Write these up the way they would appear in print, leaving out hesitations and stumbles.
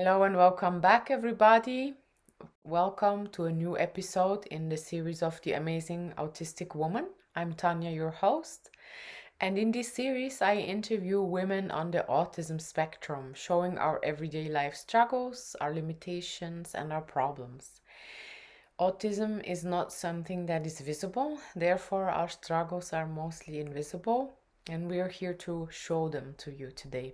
Hello and welcome back, everybody. Welcome to a new episode in the series of The Amazing Autistic Woman. I'm Tanya, your host. And in this series, I interview women on the autism spectrum, showing our everyday life struggles, our limitations, and our problems. Autism is not something that is visible, therefore, our struggles are mostly invisible, and we are here to show them to you today.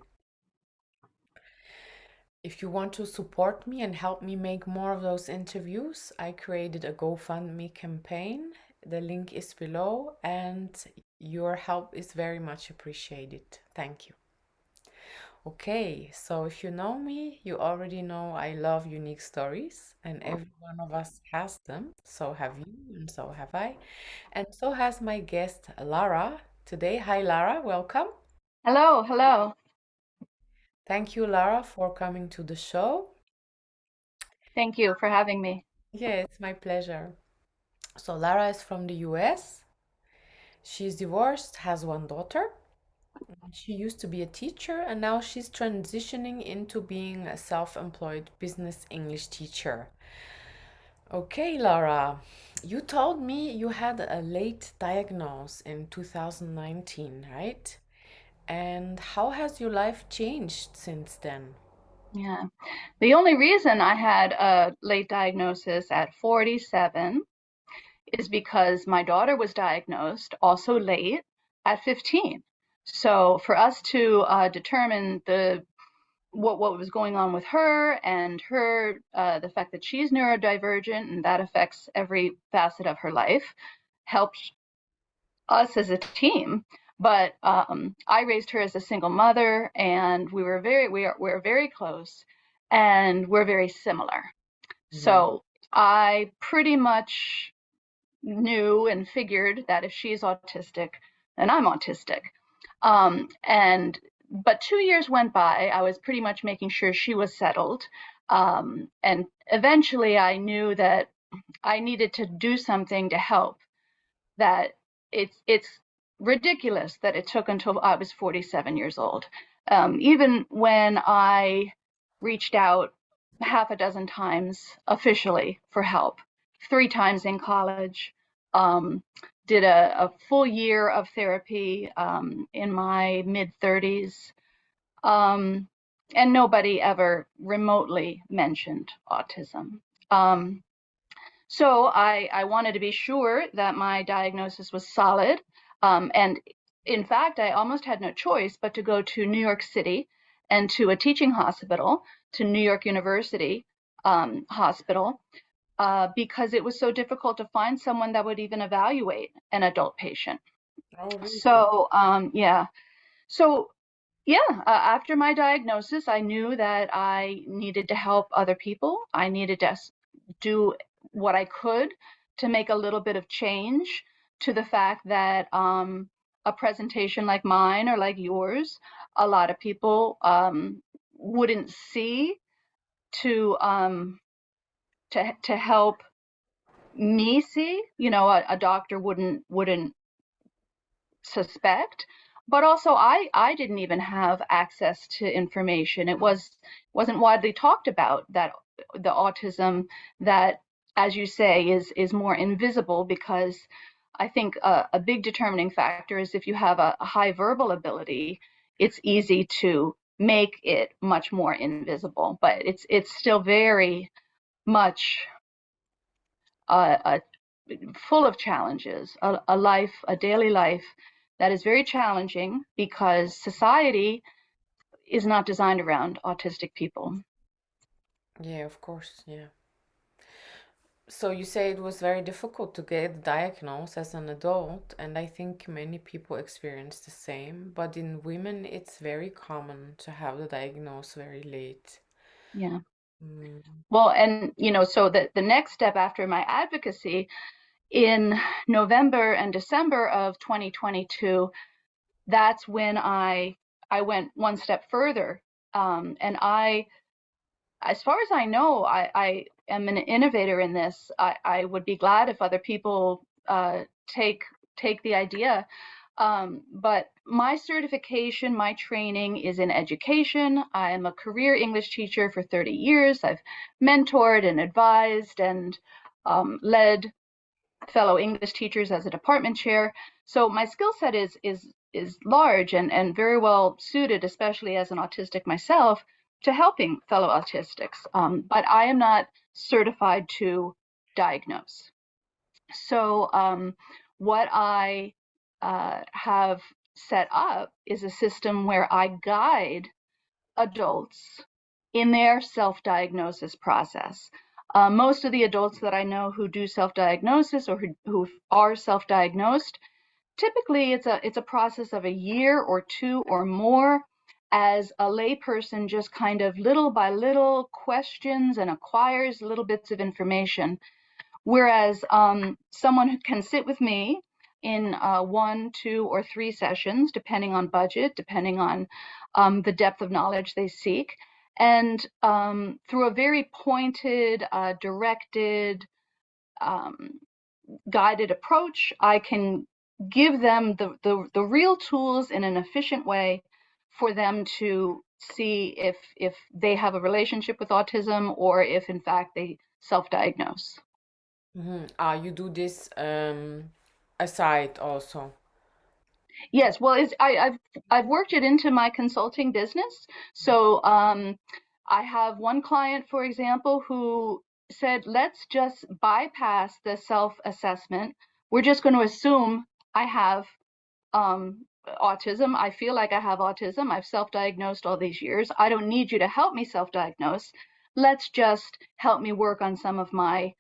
If you want to support me and help me make more of those interviews, I created a GoFundMe campaign. The link is below, and your help is very much appreciated. Thank you. Okay, so if you know me, you already know I love unique stories, and every one of us has them. So have you, and so have I. And so has my guest, Lara, today. Hi, Lara, welcome. Hello, hello. Thank you, Lara, for coming to the show. Thank you for having me. Yeah, it's my pleasure. So Lara is from the US. She's divorced, has one daughter. She used to be a teacher and now she's transitioning into being a self-employed business English teacher. Okay, Lara, you told me you had a late diagnose in 2019, right? And how has your life changed since then? Yeah. The only reason I had a late diagnosis at 47 is because my daughter was diagnosed also late at 15. So for us to determine what was going on with her and her the fact that she's neurodivergent and that affects every facet of her life helped us as a team. But I raised her as a single mother, and we're very close, and we're very similar. Mhm. So I pretty much knew and figured that if she's autistic, then I'm autistic. And but 2 years went by. I was pretty much making sure she was settled, and eventually I knew that I needed to do something to help that it's ridiculous that it took until I was 47 years old. Even when I reached out half a dozen times officially for help, 3 times in college, um, did a full year of therapy in my mid 30s, um, and nobody ever remotely mentioned autism. Um, so I wanted to be sure that my diagnosis was solid. And in fact, I almost had no choice but to go to New York City and to a teaching hospital, to New York University Hospital, because it was so difficult to find someone that would even evaluate an adult patient. Oh, really? So, yeah. So, yeah, after my diagnosis, I knew that I needed to help other people. I needed to do what I could to make a little bit of change to the fact that a presentation like mine or like yours, a lot of people wouldn't see to to help me see. You know, a doctor wouldn't suspect, but also I didn't even have access to information. Wasn't widely talked about that the autism that, as you say, is more invisible, because I think a big determining factor is if you have a high verbal ability, it's easy to make it much more invisible, but it's still very much a full of challenges, a daily life that is very challenging because society is not designed around autistic people. Yeah, of course. Yeah. So you say it was very difficult to get diagnosed as an adult, and I think many people experience the same, but in women it's very common to have the diagnosis very late. Yeah. Mm. Well, and so the next step after my advocacy in November and December of 2022, that's when I went one step further. And as far as I know, I am an innovator in this. I would be glad if other people take the idea. But my certification, my training is in education. I am a career English teacher for 30 years. I've mentored and advised and led fellow English teachers as a department chair. So my skill set is large and very well suited, especially as an autistic myself, to helping fellow autistics. But I am not certified to diagnose. So what I have set up is a system where I guide adults in their self-diagnosis process. Most of the adults that I know who do self-diagnosis or who are self-diagnosed, typically it's a process of a year or two or more as a layperson just kind of little by little questions and acquires little bits of information. Whereas someone who can sit with me in one, two, or three sessions, depending on budget, depending on the depth of knowledge they seek, and through a very pointed, directed, um, guided approach, I can give them the real tools in an efficient way for them to see if they have a relationship with autism or if in fact they self-diagnose. You do this aside also. Yes, well, I've worked it into my consulting business. So I have one client, for example, who said, let's just bypass the self-assessment. We're just going to assume I have autism. I feel like I have autism. I've self-diagnosed all these years. I don't need you to help me self-diagnose. Let's just help me work on some of my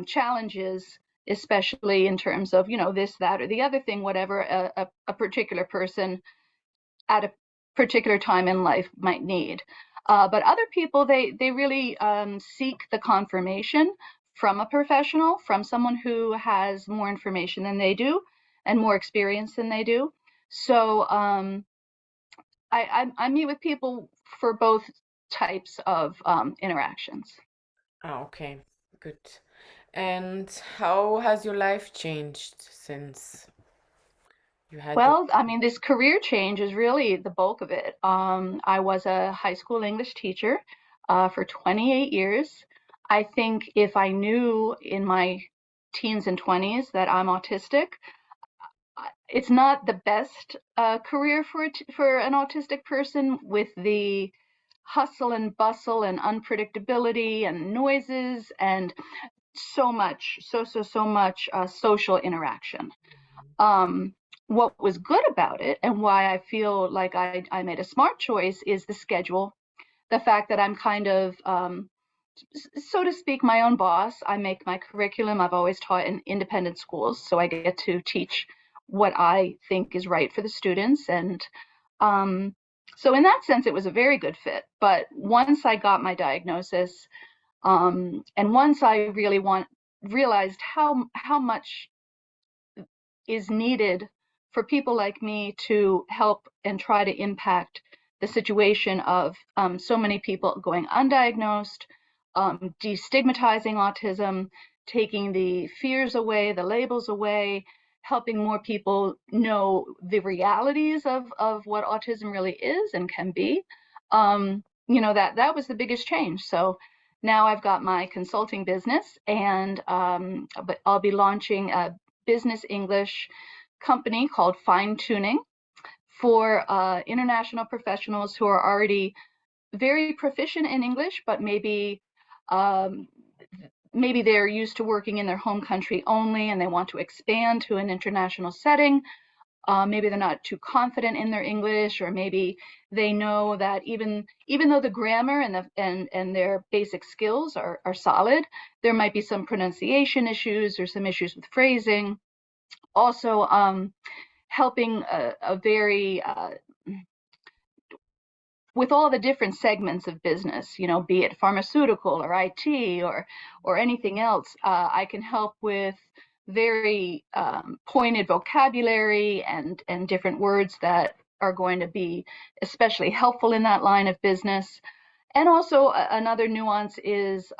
challenges, especially in terms of, this, that, or the other thing, whatever a particular person at a particular time in life might need. But other people, they really seek the confirmation from a professional, from someone who has more information than they do and more experience than they do. So I meet with people for both types of interactions. Okay, good. And how has your life changed since you had the... Well, I mean, this career change is really the bulk of it. I was a high school English teacher for 28 years. I think if I knew in my teens and 20s that I'm autistic, it's not the best career for an autistic person with the hustle and bustle and unpredictability and noises and so much social interaction. What was good about it and why I feel like I made a smart choice is the schedule. The fact that I'm kind of, so to speak, my own boss. I make my curriculum. I've always taught in independent schools, so I get to teach what I think is right for the students. And um, so, in that sense, it was a very good fit. But once I got my diagnosis, and once I really realized how much is needed for people like me to help and try to impact the situation of so many people going undiagnosed, destigmatizing autism, taking the fears away, the labels away, helping more people know the realities of what autism really is and can be. That was the biggest change. So now I've got my consulting business, and but I'll be launching a business English company called Fine Tuning for international professionals who are already very proficient in English, but um, maybe they're used to working in their home country only and they want to expand to an international setting. Maybe they're not too confident in their English, or maybe they know that even though the grammar and their basic skills are solid, there might be some pronunciation issues or some issues with phrasing. Also, helping a very with all the different segments of business, be it pharmaceutical or IT or anything else. I can help with very pointed vocabulary and different words that are going to be especially helpful in that line of business. And also another nuance is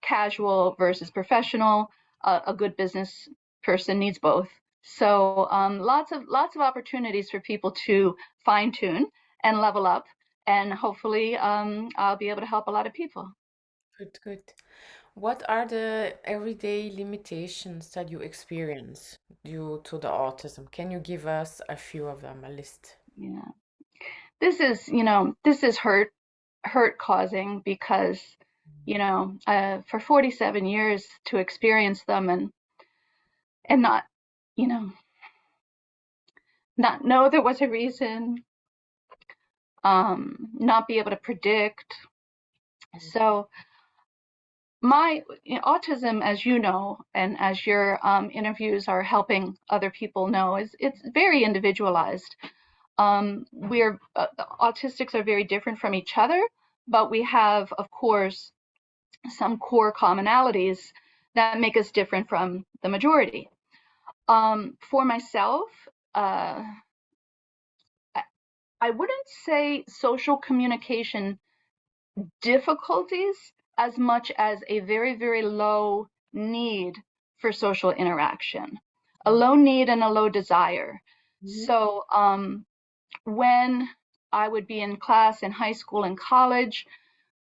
casual versus professional. A good business person needs both. So lots of opportunities for people to fine tune and level up, and hopefully I'll be able to help a lot of people. Good, good. What are the everyday limitations that you experience due to the autism? Can you give us a few of them, a list? Yeah, this is hurt causing because for 47 years to experience them and not you know not know there was a reason, not be able to predict. So my autism, as you know, and as your interviews are helping other people know, is it's very individualized. We're Autistics are very different from each other, but we have, of course, some core commonalities that make us different from the majority. For myself, uh, I wouldn't say social communication difficulties as much as a very, very low need for social interaction, a low need and a low desire. Mhm. So when I would be in class in high school and college,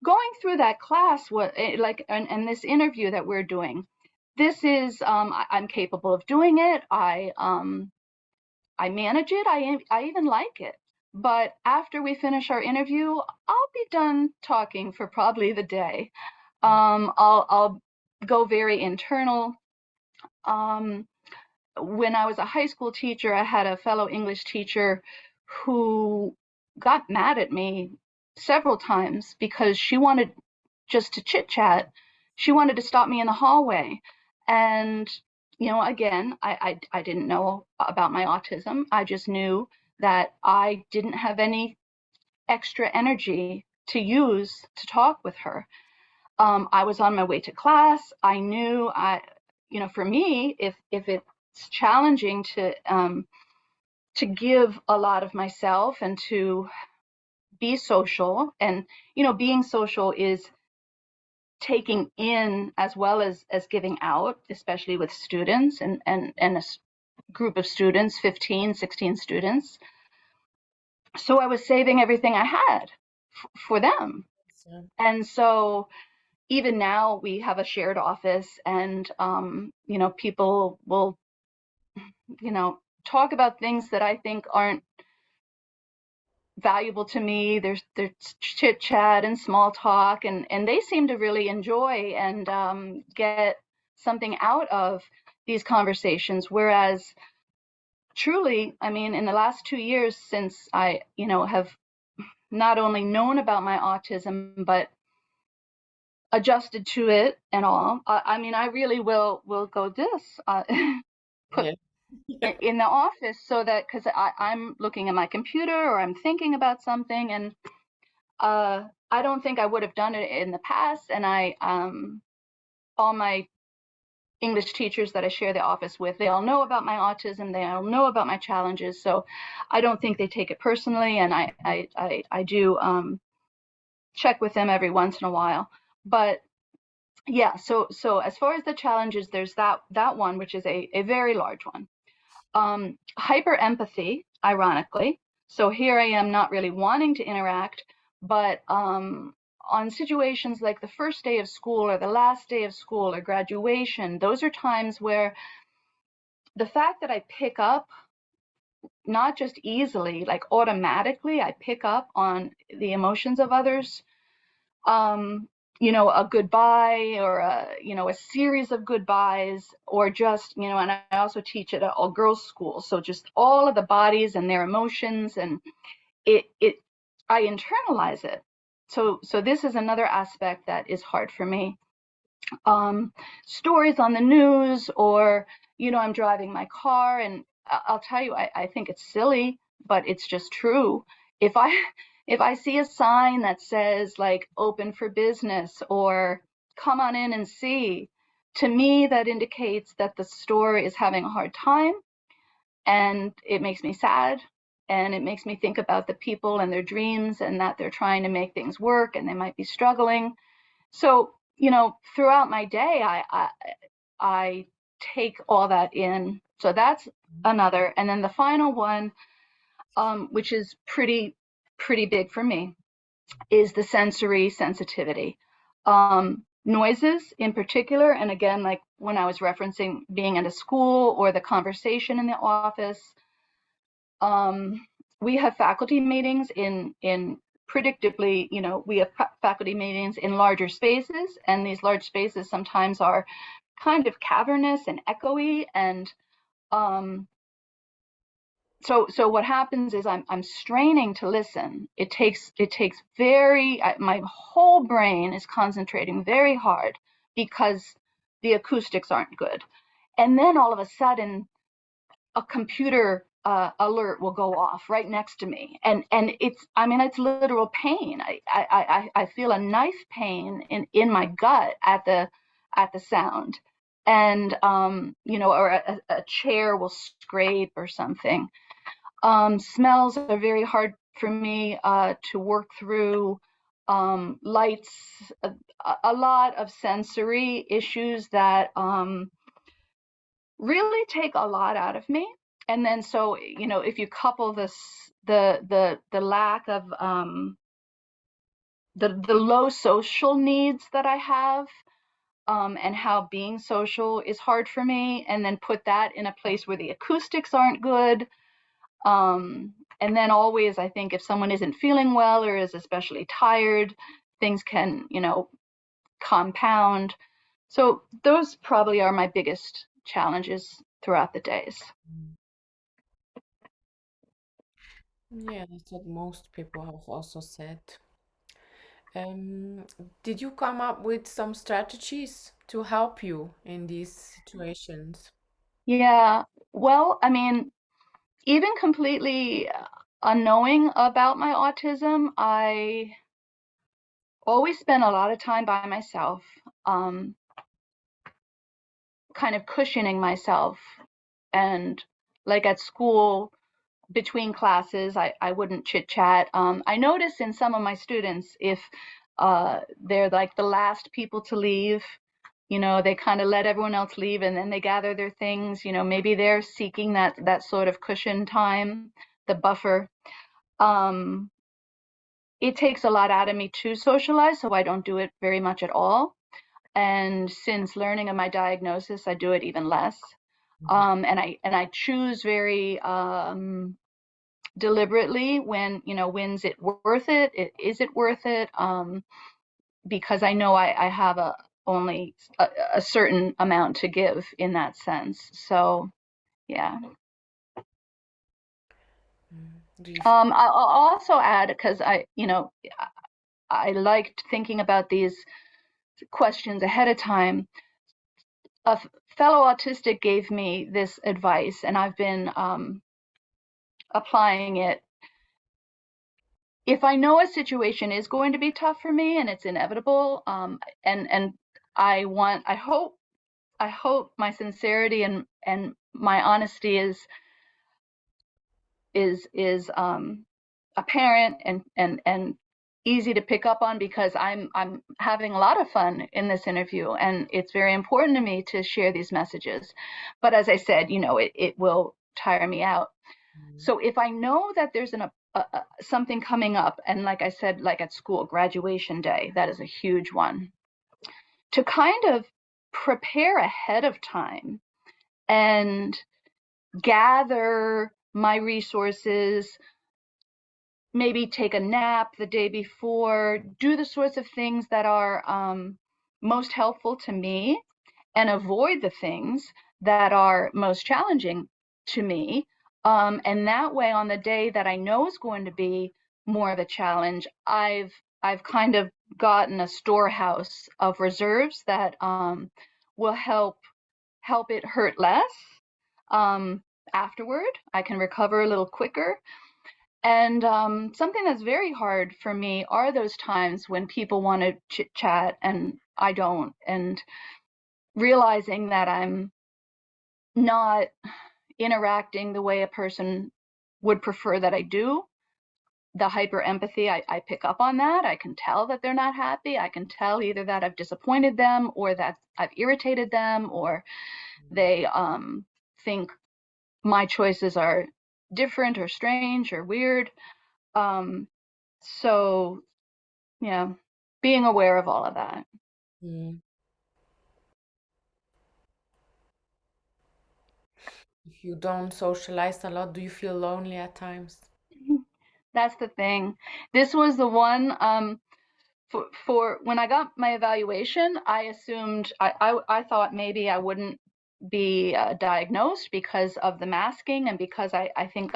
going through that class, and this interview that we're doing, this is I'm capable of doing it. I manage it. I even like it. But after we finish our interview, I'll be done talking for probably the day. I'll go very internal. Um, when I was a high school teacher, I had a fellow English teacher who got mad at me several times because she wanted just to chit chat. She wanted to stop me in the hallway. And, again, I didn't know about my autism. I just knew that I didn't have any extra energy to use to talk with her. I was on my way to class. I knew for me, if it's challenging to give a lot of myself and to be social, and being social is taking in as well as giving out, especially with students and a group of students, 15, 16 students. So I was saving everything I had for them. So, And so even now we have a shared office, and people will talk about things that I think aren't valuable to me. There's chit chat and small talk, and they seem to really enjoy and get something out of these conversations. Whereas truly, I mean, in the last 2 years since I have not only known about my autism but adjusted to it and all, I mean, I really will go this put yeah. Yeah. in the office, so that because I'm looking at my computer or I'm thinking about something, and I don't think I would have done it in the past. And all my English teachers that I share the office with, they all know about my autism. They all know about my challenges. So I don't think they take it personally. And I do check with them every once in a while. But yeah, so as far as the challenges, there's that one, which is a very large one. Hyper empathy, ironically. So here I am not really wanting to interact, but on situations like the first day of school or the last day of school or graduation, those are times where the fact that I pick up, not just easily, like automatically, I pick up on the emotions of others. Um, a goodbye, or a series of goodbyes, or just, and I also teach at an all girls school. So just all of the bodies and their emotions, and it I internalize it. So this is another aspect that is hard for me. Stories on the news, or I'm driving my car, and I'll tell you, I think it's silly, but it's just true. If I if I see a sign that says like open for business or come on in and see, to me that indicates that the store is having a hard time, and it makes me sad, and it makes me think about the people and their dreams, and that they're trying to make things work and they might be struggling. So, throughout my day, I take all that in. So that's another. And then the final one, which is pretty big for me, is the sensory sensitivity. Noises in particular, and again, like when I was referencing being at a school or the conversation in the office, we have faculty meetings in predictably, we have faculty meetings in larger spaces, and these large spaces sometimes are kind of cavernous and echoey, and um, so what happens is I'm straining to listen. It takes my whole brain is concentrating very hard because the acoustics aren't good. And then all of a sudden a computer alert will go off right next to me, and it's literal pain. I feel a knife pain in my gut at the sound, and or a chair will scrape or something. Smells are very hard for me to work through. Lights, a lot of sensory issues that really take a lot out of me. And then so, if you couple this, the lack of the low social needs that I have, and how being social is hard for me, and then put that in a place where the acoustics aren't good. And then always, I think if someone isn't feeling well or is especially tired, things can, compound. So those probably are my biggest challenges throughout the days. Yeah, that's what most people have also said. Um, did you come up with some strategies to help you in these situations? Yeah, well, I mean, even completely unknowing about my autism, I always spent a lot of time by myself, um, kind of cushioning myself. And like at school, between classes, I wouldn't chit chat. I notice in some of my students, if they're like the last people to leave, they kind of let everyone else leave and then they gather their things. Maybe they're seeking that sort of cushion time, the buffer. Um, it takes a lot out of me to socialize, so I don't do it very much at all. And since learning of my diagnosis, I do it even less. Mhm. And I choose very deliberately when's it worth it? Is it worth it? Because I know I have only a certain amount to give in that sense. So yeah. Do you feel? I'll also add, because I liked thinking about these questions ahead of time. A fellow autistic gave me this advice, and I've been applying it. If I know a situation is going to be tough for me and it's inevitable, and I hope my sincerity and my honesty is apparent and easy to pick up on, because I'm having a lot of fun in this interview, and it's very important to me to share these messages. But as I said, it will tire me out. Mhm. So if I know that there's something coming up, and like I said, like at school, graduation day, that is a huge one, to kind of prepare ahead of time and gather my resources, maybe take a nap the day before, do the sorts of things that are most helpful to me, and avoid the things that are most challenging to me. And that way, on the day that I know is going to be more of a challenge, I've kind of gotten a storehouse of reserves that will help it hurt less. Um, Afterward, I can recover a little quicker. And something that's very hard for me are those times when people want to chit chat and I don't, and realizing that I'm not interacting the way a person would prefer that I do. The hyper empathy, I pick up on that. I can tell that they're not happy. I can tell either that I've disappointed them, or that I've irritated them, or they think my choices are different or strange or weird. Um, so yeah, being aware of all of that. Mm. If you don't socialize a lot, do you feel lonely at times? That's the thing. This was the one for when I got my evaluation, I assumed I thought maybe I wouldn't be diagnosed because of the masking and because I think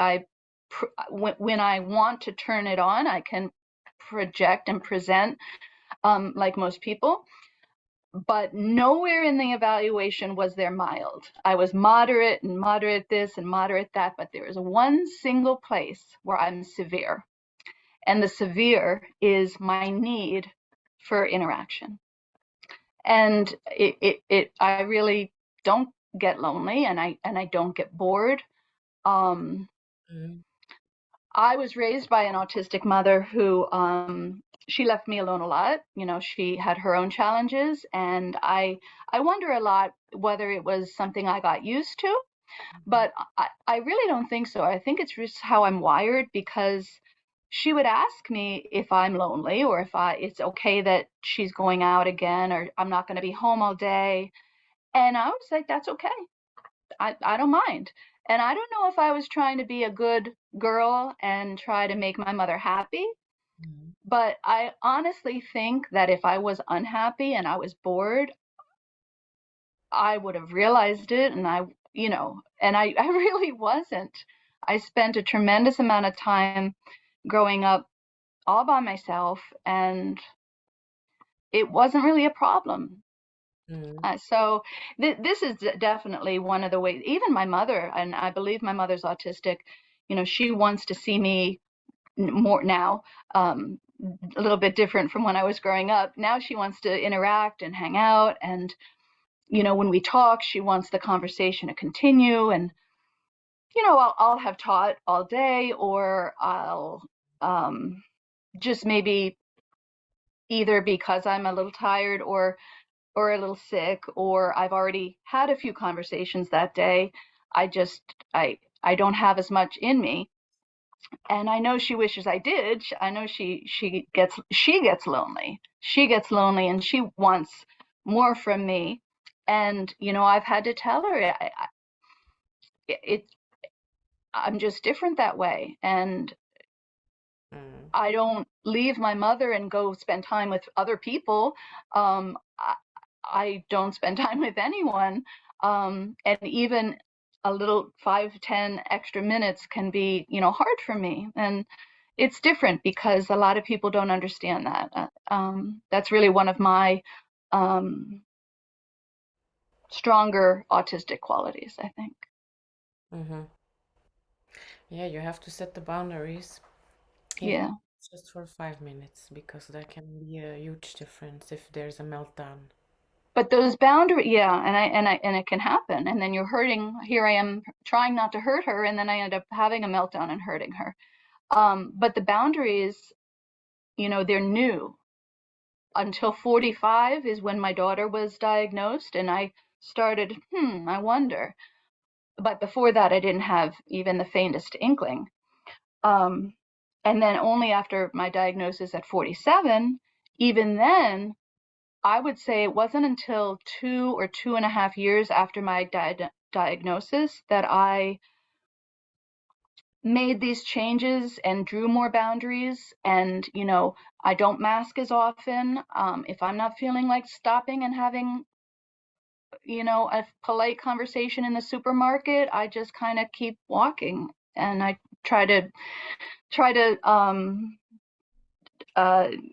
when I want to turn it on, I can project and present like most people. But nowhere in the evaluation was there mild. I was moderate and moderate this and moderate that, but there is one single place where I'm severe. And the severe is my need for interaction. And I really don't get lonely and I don't get bored. Um, Mm. I was raised by an autistic mother who she left me alone a lot. You know, she had her own challenges, and I wonder a lot whether it was something I got used to, but I really don't think so. I think it's just how I'm wired because she would ask me if I'm lonely or if it's okay that she's going out again or I'm not going to be home all day. And I was like, that's okay. I don't mind. And I don't know if I was trying to be a good girl and try to make my mother happy, Mm. but I honestly think that if I was unhappy and I was bored, I would have realized it and I really wasn't. I spent a tremendous amount of time growing up all by myself and it wasn't really a problem. Mm. So this is definitely one of the ways, even my mother, and I believe my mother's autistic, you know, she wants to see me more now, a little bit different from when I was growing up. Now she wants to interact and hang out. And, you know, when we talk, she wants the conversation to continue. And, you know, I'll have taught all day or I'll um, just maybe either because I'm a little tired or a little sick or I've already had a few conversations that day. I just I don't have as much in me. And I know she wishes I did. I know she gets lonely. She gets lonely and she wants more from me. And you know, I've had to tell her it I'm just different that way. And Mm. I don't leave my mother and go spend time with other people. I don't spend time with anyone. And even a little 5, 10 extra minutes can be, you know, hard for me. And it's different because a lot of people don't understand that. That's really one of my um, stronger autistic qualities, I think. Mm-hmm. Yeah, you have to set the boundaries, even Yeah. just for 5 minutes, because that can be a huge difference if there's a meltdown. But those boundaries, yeah, and it can happen. And then you're hurting. Here I am trying not to hurt her, and then I end up having a meltdown and hurting her. But the boundaries, you know, they're new. Until 45 is when my daughter was diagnosed, and I started, I wonder. But before that, I didn't have even the faintest inkling. Um, and then only after my diagnosis at 47, even then, I would say it wasn't until 2 or 2.5 years after my diagnosis that I made these changes and drew more boundaries. And, you know, I don't mask as often. If I'm not feeling like stopping and having, you know, a polite conversation in the supermarket, I just kind of keep walking. And I try to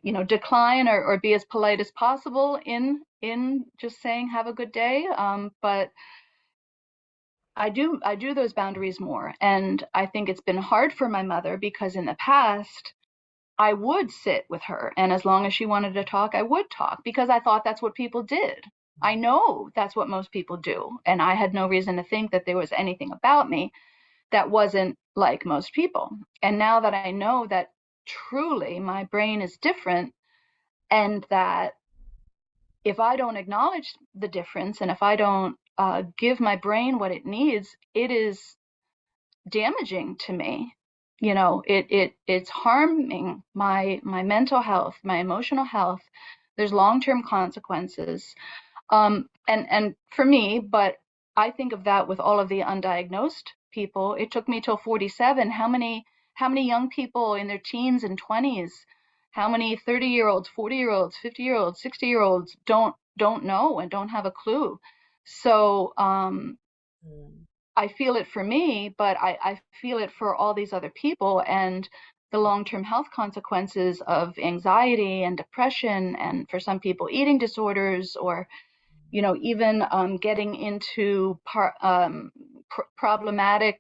you know, decline or be as polite as possible in just saying have a good day. But I do those boundaries more, and I think it's been hard for my mother because in the past I would sit with her, and as long as she wanted to talk, I would talk because I thought that's what people did. I know that's what most people do, and I had no reason to think that there was anything about me that wasn't like most people. And now that I know that truly my brain is different and that if I don't acknowledge the difference and if I don't give my brain what it needs, it is damaging to me. You know, it's harming my mental health, my emotional health. There's long-term consequences. And for me, but I think of that with all of the undiagnosed people. It took me till 47. How many young people in their teens and 20s, how many 30-year-olds, 40-year-olds, 50-year-olds, 60-year-olds don't know and don't have a clue. So Mm. I feel it for me, but I feel it for all these other people, and the long-term health consequences of anxiety and depression, and for some people eating disorders, or even getting into problematic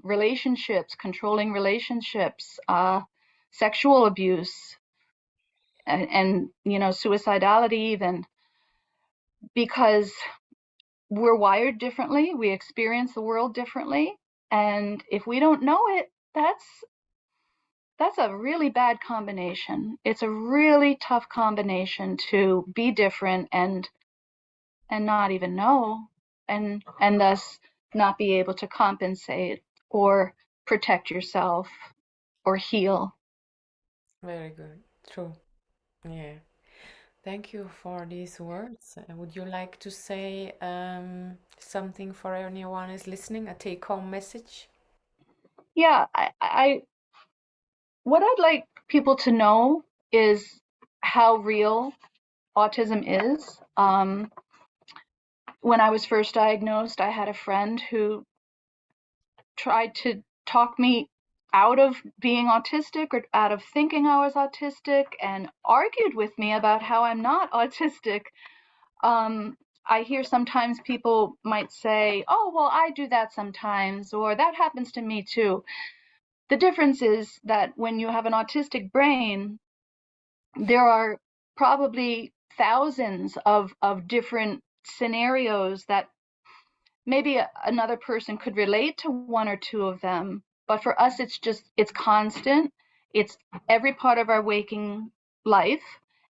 relationships, controlling relationships, sexual abuse, and suicidality even, because we're wired differently, we experience the world differently, and if we don't know it, that's a really bad combination. It's a really tough combination to be different and not even know, and thus not be able to compensate or protect yourself or heal. Very good. True. Yeah. Thank you for these words. Would you like to say something for anyone who's listening, a take-home message? Yeah, I what I'd like people to know is how real autism is. When I was first diagnosed, I had a friend who tried to talk me out of being autistic or out of thinking I was autistic, and argued with me about how I'm not autistic. Um, I hear sometimes people might say, "Oh, well, I do that sometimes," or "That happens to me too." The difference is that when you have an autistic brain, there are probably thousands of different scenarios that maybe another person could relate to one or two of them, but for us it's constant. It's every part of our waking life,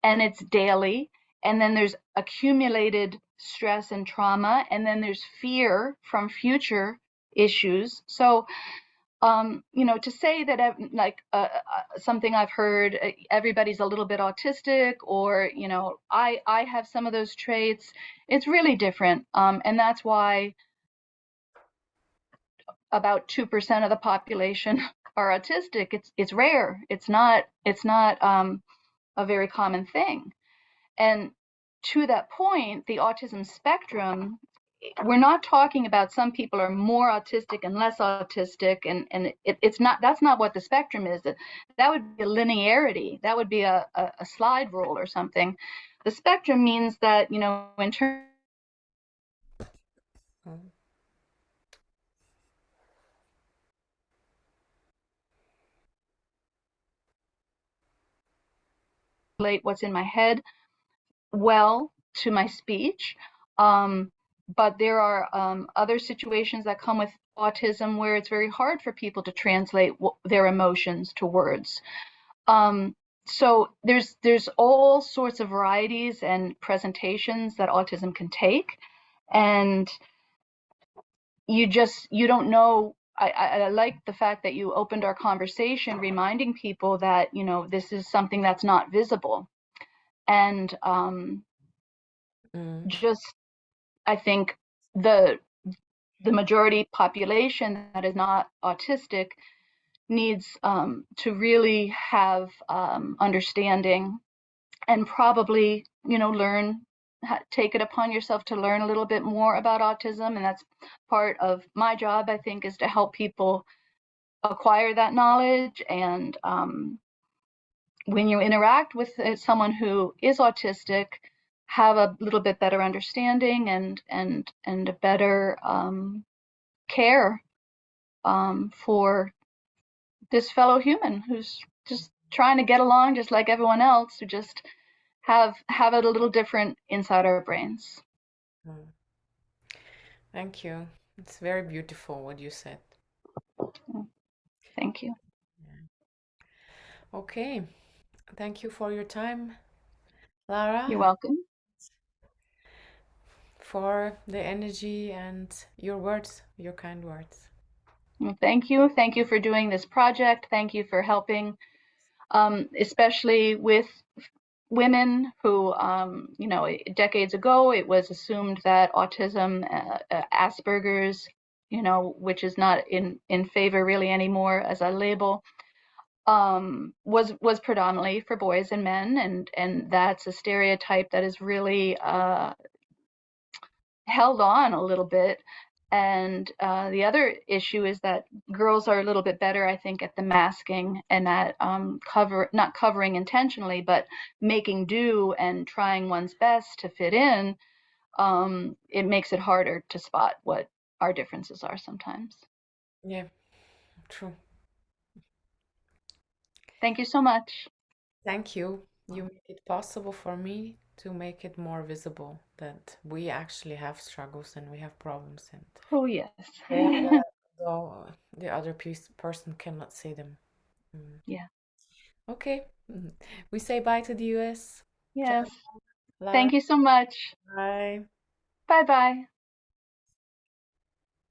and it's daily, and then there's accumulated stress and trauma, and then there's fear from future issues. So to say that like something I've heard, everybody's a little bit autistic, or I have some of those traits. It's really different, and that's why about 2% of the population are autistic. It's rare. It's not a very common thing. And to that point, the autism spectrum, we're not talking about some people are more autistic and less autistic, and it's not, that's not what the spectrum is. That would be a linearity. That would be a slide rule or something. The spectrum means that, in terms Mm. of what's in my head well to my speech. Um, but there are other situations that come with autism where it's very hard for people to translate their emotions to words. Um, so there's all sorts of varieties and presentations that autism can take, and you don't know. I like the fact that you opened our conversation reminding people that this is something that's not visible, and Mm. just I think the the majority population that is not autistic needs to really have understanding, and probably learn, take it upon yourself to learn a little bit more about autism. And that's part of my job, I think, is to help people acquire that knowledge. And when you interact with someone who is autistic, have a little bit better understanding, and a better care for this fellow human who's just trying to get along just like everyone else, who just have it a little different inside our brains. Mm. Thank you. It's very beautiful what you said. Thank you. Yeah. Okay. Thank you for your time, Lara, You're welcome. for the energy and your words, your kind words. Well, thank you. Thank you for doing this project. Thank you for helping, especially with women who, decades ago, it was assumed that autism, Asperger's, which is not in favor really anymore as a label, was predominantly for boys and men, and that's a stereotype that is really held on a little bit. And the other issue is that girls are a little bit better, I think, at the masking and at not covering intentionally, but making do and trying one's best to fit in. It makes it harder to spot what our differences are sometimes. Yeah, true. Thank you so much. Thank you. You make it possible for me to make it more visible that we actually have struggles and we have problems, and Oh, yes. though the other person cannot see them. Mm. Yeah. Okay. We say bye to the US. Ciao, Yes. Lara. Thank you so much. Bye. Bye bye.